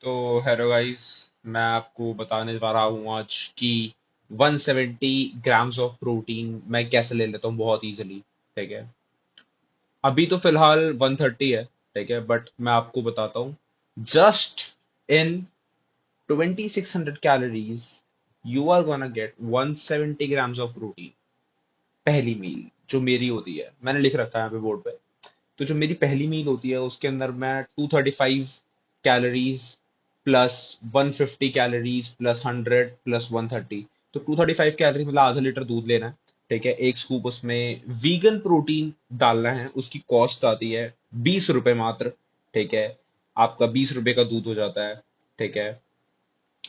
तो hello guys. मैं आपको बताने जा रहा हूँ आज कि 170 ग्राम्स ऑफ प्रोटीन मैं कैसे ले लेता हूँ बहुत इजीली। ठीक है। अभी तो फिलहाल 130 है। ठीक है, बट मैं आपको बताता हूँ। Just in 2600 calories you are gonna get 170 grams of protein. पहली मील जो मेरी होती है, मैंने लिख रखा है यहाँ पे बोर्ड पे। तो जो मेरी पहली मील होती है उसके अंदर मैं 235 calories plus 150 calories plus 100 plus 130, तो 235 कैलोरी मतलब आधा लीटर दूध लेना है। ठीक है, एक स्कूप उसमें वीगन प्रोटीन डालना है। उसकी कॉस्ट आती है 20 रुपए मात्र। ठीक है, आपका 20 रुपए का दूध हो जाता है। ठीक है,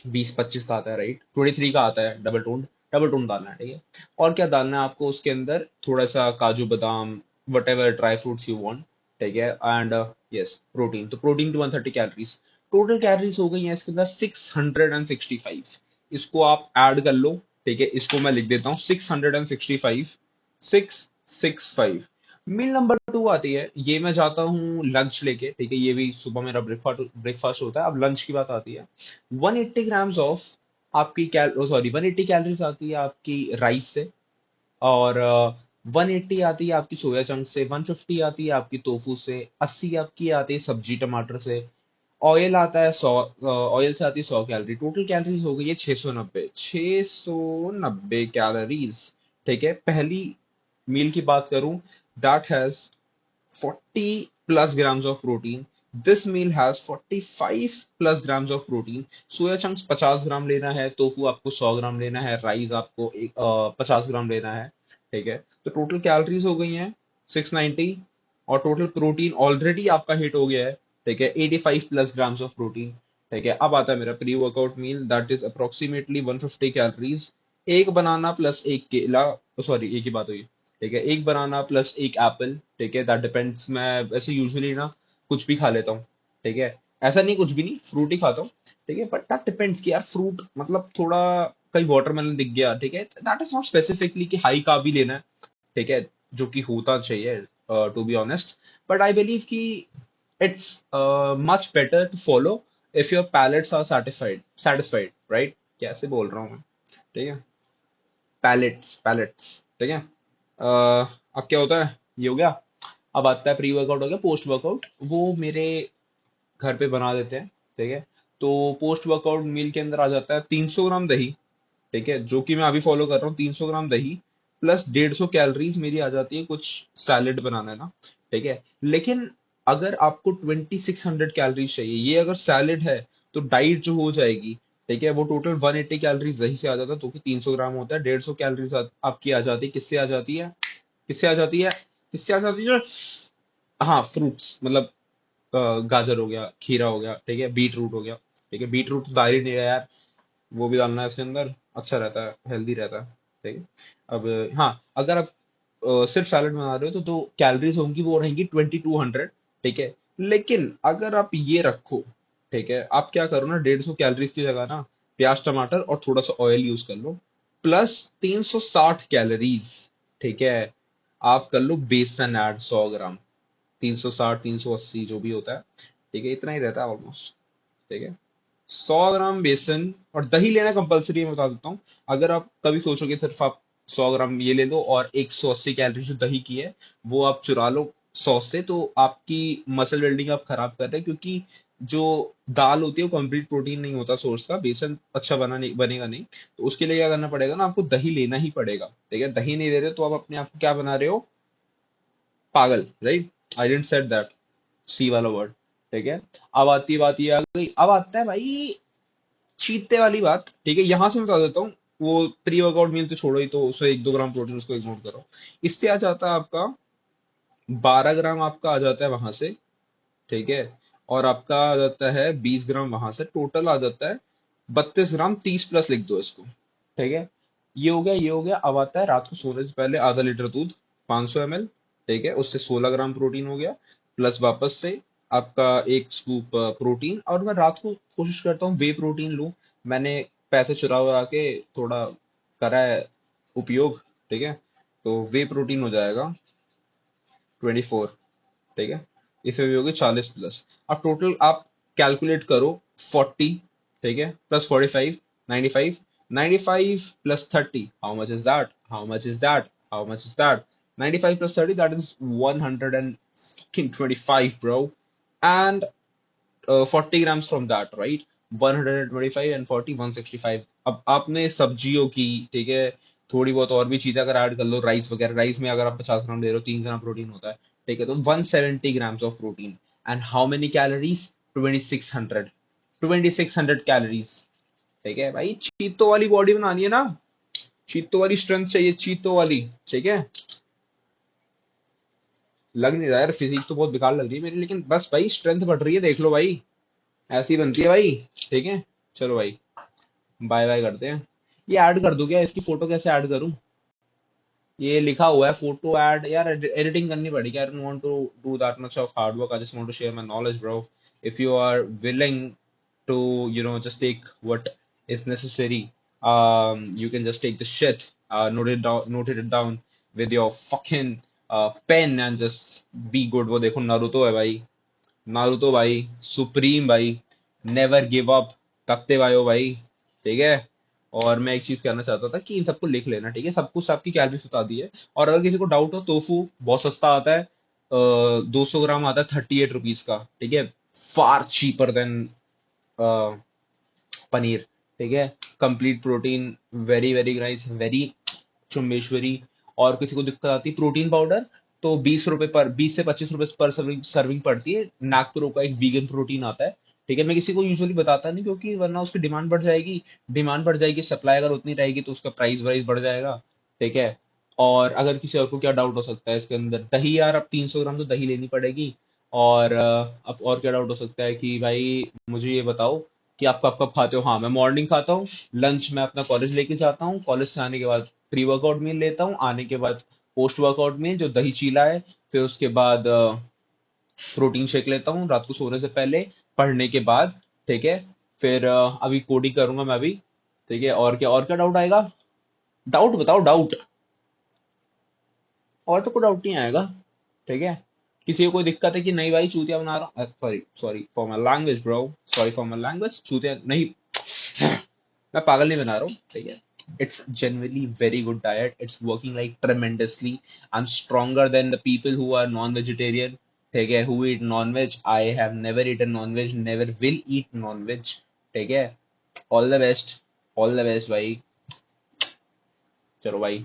20-25 का आता है, राइट, 23 का आता है डबल टोन। डबल टोन डालना है। ठीक है, और क्या डालना है आपको उसके अंदर? थोड़ा सा काजू बादाम, what ever dry fruits you want. ठीक है, एंड यस प्रोटीन। तो प्रोटीन की 130 कैलोरीज। टोटल कैलोरीज हो गई है इसके अंदर 665। इसको आप ऐड कर लो। ठीक है, इसको मैं लिख देता हूँ 665, 665। मील नंबर टू आती है, ये मैं जाता हूँ लंच लेके। ठीक है, ये भी सुबह मेरा ब्रेकफास्ट ब्रेकफास्ट होता है। अब लंच की बात आती है। 180 ग्राम्स ऑफ आपकी सॉरी 180 कैलोरीज आती है आपकी राइस से। और 180 आती है आपकी सोया चंक से। 150 आती है आपकी टोफू से। 80 आपकी आती है सब्जी टमाटर से। ऑयल आता है 100। ऑयल से आती है 100 कैलोरी। टोटल कैलोरीज हो गई है 690। 690 कैलोरीज। ठीक है, पहली मील की बात करूं, that has 40 plus grams of protein. This meal has 45 plus grams of protein. Soya chunks 50 ग्राम लेना है, टोफू आपको 100 ग्राम लेना है, राइस आपको 50 ग्राम लेना है। ठीक है, तो टोटल कैलोरीज हो गई हैं 690, और टोटल प्रोटीन ऑलरेडी आपका हिट हो गया है। ठीक है, 85 प्लस ग्राम्स ऑफ प्रोटीन। ठीक है, अब आता है मेरा pre workout meal, that is approximately 150 calories. एक बनाना प्लस एक केला, सॉरी एक ही बात हुई। ठीक है, एक बनाना प्लस एक एप्पल। ठीक है, दैट डिपेंड्स। मैं वैसे यूजुअली ना कुछ भी खा लेता हूँ। ठीक है, ऐसा नहीं कुछ भी नहीं, फ्रूट ही खाता हूँ। ठीक है, बट दैट डिपेंड्स कि यार फ्रूट मतलब थोड़ा, कहीं वाटरमेलन दिख गया। ठीक है, दैट इज नॉट स्पेसिफिकली कि हाई कार्ब ही लेना है। ठीक है, जो कि होता चाहिए to be honest. But I believe कि it's much better to follow if your palates are satisfied, right. कैसे बोल रहा हूँ मैं? ठीक है, पैलेट्स पैलेट्स। ठीक है। अब क्या होता है, ये हो गया। अब आता है प्री वर्कआउट हो गया, पोस्ट वर्कआउट वो मेरे घर पे बना देते हैं। ठीक है, तो पोस्ट वर्कआउट मील के अंदर आ जाता है 300 ग्राम दही। ठीक है, जो कि मैं अभी फॉलो कर रहा हूँ। 300 ग्राम दही प्लस 150 कैलोरीज मेरी आ जाती है कुछ सैलेड बनाना है ना। ठीक है, लेकिन अगर आपको 2600 कैलोरीज चाहिए, ये अगर सैलेड है, तो डाइट जो हो जाएगी। ठीक है, वो टोटल 180 कैलोरीज दही से आ जाता है, तो कि 300 ग्राम होता है। 150 कैलोरीज आपकी आ जाती है, किससे आ जाती है? किससे आ जाती है? किससे आ जाती है? हाँ, फ्रूट्स मतलब गाजर हो गया, खीरा हो गया। ठीक है, बीट रूट हो गया। ठीक है, बीट रूट तो दाल ही नहीं है यार, वो भी डालना है इसके अंदर। अच्छा रहता है, हेल्दी रहता है। ठीक है। अब हाँ, अगर आप सिर्फ सैलड बना रहे हो तो कैलोरीज होंगी, वो रहेंगी 2200। ठीक है, लेकिन अगर आप ये रखो, ठीक है, आप क्या करो ना, 150 कैलोरीज की जगह ना प्याज टमाटर और थोड़ा सा ऑयल यूज कर लो, प्लस 360 कैलोरीज। ठीक है, आप कर लो बेसन ऐड 100 ग्राम। 360 380 जो भी होता है। ठीक है, इतना ही रहता है ऑलमोस्ट। ठीक है, 100 ग्राम बेसन और दही लेना कंपलसरी है, मैं बता देता हूँ। अगर आप कभी सोचोगे सिर्फ आप 100 ग्राम ये ले लो और 180 कैलोरी जो दही की है वो आप चुरा लो सॉस से, तो आपकी मसल बिल्डिंग आप खराब कर रहे हैं, क्योंकि जो दाल होती है वो कंप्लीट प्रोटीन नहीं होता सोर्स का। बेसन अच्छा बना नहीं बनेगा नहीं, तो उसके लिए क्या करना पड़ेगा ना, आपको दही लेना ही पड़ेगा। ठीक है, दही नहीं ले रहे हो तो आप अपने आप को क्या बना रहे हो? पागल, right. I didn't said that C वाला वर्ड। ठीक है, अब आती है बात, ये आ गई। अब आता है भाई चीते वाली बात। ठीक है, यहां से मैं बता देता हूँ। वो प्री वर्कआउट मील तो छोड़ो ही, तो उसमें 1-2 ग्राम प्रोटीन उसको इग्नोर करो। इससे आ जाता है आपका 12 ग्राम, आपका आ जाता है वहां से। ठीक है, और आपका आ जाता है 20 ग्राम वहां से। टोटल आ जाता है 32 ग्राम। 30 प्लस लिख दो इसको। ठीक है, ये हो गया, ये हो गया। अब आता है रात को सोने से पहले आधा लीटर दूध, 500 ml। ठीक है, उससे 16 ग्राम प्रोटीन हो गया, प्लस वापस से आपका एक स्कूप प्रोटीन। और मैं रात को कोशिश करता हूँ वे प्रोटीन लूं। मैंने पैसे चुरा हुआ के थोड़ा करा है उपयोग। ठीक है, तो वे प्रोटीन हो जाएगा 24। ठीक है, इसमें भी होगी 40 प्लस। अब टोटल आप कैलकुलेट करो, 40, ठीक है, plus 45, 95, 95 plus 30, how much is that? How much is that? How much is that? 95 plus 30, that is 125, bro. And 40 grams from that, right? 125 and 40, 165. अब आपने सब्जियों की, ठीक है, थोड़ी बहुत और भी चीजें अगर ऐड कर लो, राइस वगैरह, राइस में अगर आप 50 ग्राम ले रहे हो, 3 ग्राम प्रोटीन होता है, ठीक है, तो 170 grams of protein. And how many calories? 2600। 2600 calories, ठीक है भाई। चीतो वाली बॉडी बनानी है ना, चीतो वाली स्ट्रेंथ चाहिए, चीतो वाली, ठीक है। लग नहीं रहा यार, फिजिक तो बहुत बेकार लग रही है मेरी, लेकिन बस भाई स्ट्रेंथ बढ़ रही है, देख लो भाई, ऐसी बनती है भाई, ठीक है। चलो भाई, बाय बाय करते हैं। ये ऐड कर दूं क्या? इसकी फोटो कैसे ऐड करूं? ये लिखा हुआ है फोटो ऐड, यार एडिटिंग करनी पड़ेगी। I don't want to do that much of hard work, I just want to share my knowledge, bro. If you are willing to just take what is necessary, you can just take the shit, noted it down with your fucking pen and just be good। वो देखो Naruto है भाई, Naruto भाई, supreme भाई, never give up, तकते भाई हो भाई, ठीक है। और मैं एक चीज कहना चाहता था कि इन सबको लिख लेना, ठीक है, सब कुछ आपकी कैलोरीज बता दी है। और अगर किसी को डाउट हो, टोफू बहुत सस्ता आता है, 200 ग्राम आता है 38 रुपीज का, ठीक है, फार चीपर देन पनीर, ठीक है। Complete protein, very very nice, very चुम्बेश्वरी। और किसी को दिक्कत आती है प्रोटीन पाउडर, तो 20 रुपए पर, 20 से 25 रुपए पर सर्विंग सर्विंग पड़ती है। नागपुर का एक वीगन प्रोटीन आता है, ठीक है। मैं किसी को यूजुअली बताता नहीं, क्योंकि वरना उसकी डिमांड बढ़ जाएगी, डिमांड बढ़ जाएगी, सप्लाई अगर उतनी रहेगी तो उसका प्राइस वाइस बढ़ जाएगा, ठीक है। और अगर किसी और को क्या डाउट हो सकता है इसके अंदर, दही यार, अब 300 ग्राम तो दही लेनी पड़ेगी। और अब और क्या डाउट हो सकता है कि भाई मुझे ये बताओ कि आप कब कब खाते हो? हाँ, मैं मॉर्निंग खाता हूँ, लंच में अपना कॉलेज लेके जाता हूँ, कॉलेज से आने के बाद प्री वर्कआउट मील लेता हूँ, आने के बाद पोस्ट वर्कआउट मील जो दही चीला है, फिर उसके बाद प्रोटीन शेक लेता हूँ रात को सोने से पहले, पढ़ने के बाद, ठीक है। फिर अभी कोडिंग करूंगा मैं अभी, ठीक है। और क्या डाउट आएगा? डाउट बताओ, डाउट। और तो कोई डाउट नहीं आएगा, ठीक है। किसी को कोई दिक्कत है कि नहीं भाई चूतिया बना रहा हूँ? Sorry sorry for my language bro, sorry for my language, चूतिया नहीं, मैं पागल नहीं बना रहा हूँ, ठीक है। It's genuinely very good diet. It's working like tremendously. I'm stronger than the people who are non-vegetarian. ठीक है, who eat non-veg. I have never eaten non-veg, never will eat non-veg. ठीक है, all the best, all the best भाई। चलो भाई।